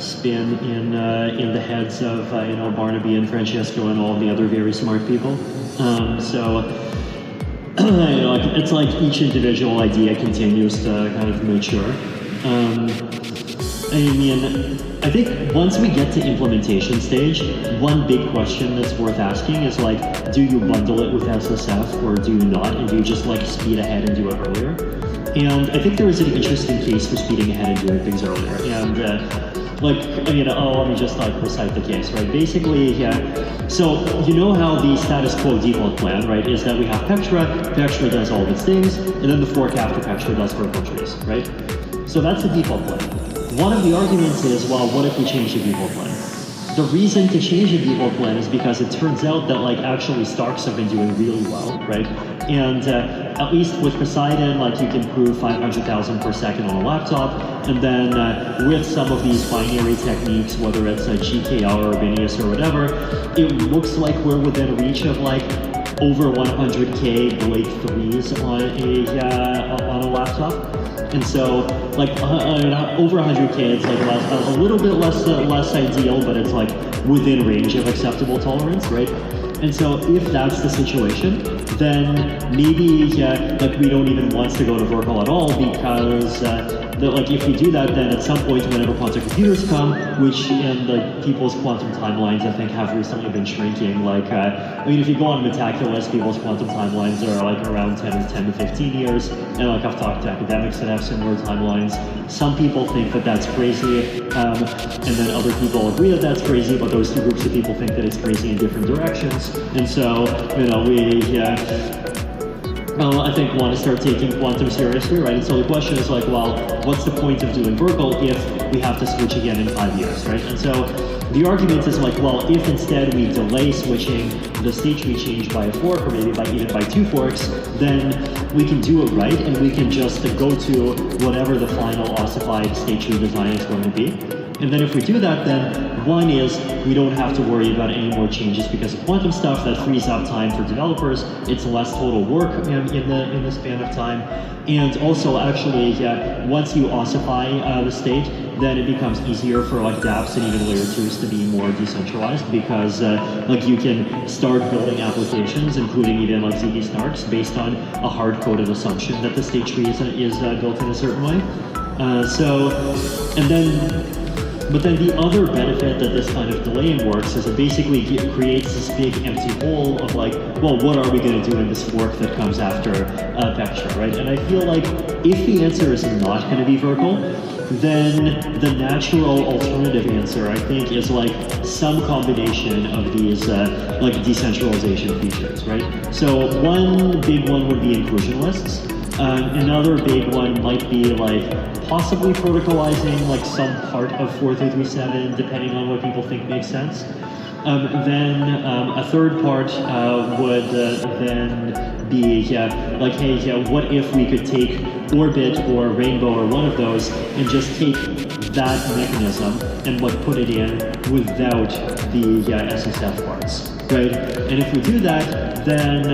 spin in the heads of Barnaby and Francesco and all the other very smart people. It's like each individual idea continues to kind of mature. I think once we get to implementation stage, one big question that's worth asking is like, do you bundle it with SSF or do you not? And do you just like speed ahead and do it earlier? And I think there is an interesting case for speeding ahead and doing things earlier. And let me just recite the case, right? Basically, so you know how the status quo default plan, right, is that we have Petra does all of its things, and then the fork after Petra does Vertical Trace, right? So that's the default plan. One of the arguments is, well, what if we change the default plan? The reason to change the default plan is because it turns out that actually Starks have been doing really well, right? And at least with Poseidon, you can prove 500,000 per second on a laptop, and then with some of these binary techniques, whether it's a GKR or Vinius or whatever, it looks like we're within reach of over 100K Blake 3s on a laptop. And so, over 100K, it's a little bit less ideal, but it's within range of acceptable tolerance, right? And so, if that's the situation, then maybe we don't even want to go to Verkle at all, because if we do that, then at some point, whenever quantum computers come, which in people's quantum timelines, I think, have recently been shrinking. If you go on Metaculus, people's quantum timelines are around 10 to 15 years, and I've talked to academics that have similar timelines. Some people think that that's crazy, and then other people agree that that's crazy, but those two groups of people think that it's crazy in different directions. And so, I think want to start taking quantum seriously, right? And so the question is well, what's the point of doing Verkle if we have to switch again in 5 years, right? And so the argument is well, if instead we delay switching the state tree change by a fork, or maybe even by 2 forks, then we can do it right, and we can just go to whatever the final ossified state tree design is going to be. And then if we do that, then one is we don't have to worry about any more changes because of quantum stuff. That frees up time for developers. It's less total work in the span of time. And also, actually, once you ossify the state, then it becomes easier for dApps and even layer 2s to be more decentralized, because you can start building applications, including even ZK Snarks, based on a hard-coded assumption that the state tree is built in a certain way. But then the other benefit that this kind of delaying works is it basically creates this big empty hole of well, what are we going to do in this fork that comes after Petra, right? And I feel if the answer is not going to be Verkle, then the natural alternative answer, I think, is some combination of these decentralization features, right? So one big one would be inclusion lists. Another big one might be possibly protocolizing some part of 4337, depending on what people think makes sense. Then a third part would then be hey, what if we could take Orbit or Rainbow or one of those and just take that mechanism and put it in without the SSF parts, right? And if we do that, then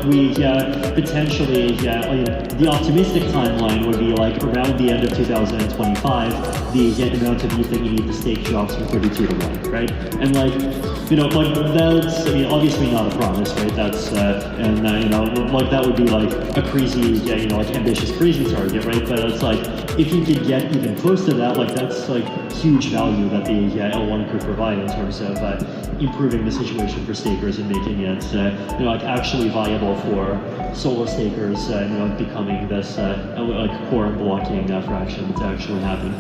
we potentially, the optimistic timeline would be around the end of 2025, the amount of ETH that you need to stake drops from 32 to 1, right? And that's, obviously not a promise, right? That's, that would be a crazy, ambitious crazy target, right? But it's if you could get even close to that, that's huge value that the L1 could provide in terms of improving the situation for stakers and making it, actually viable for solo stakers, becoming this core and blocking fraction to actually happen.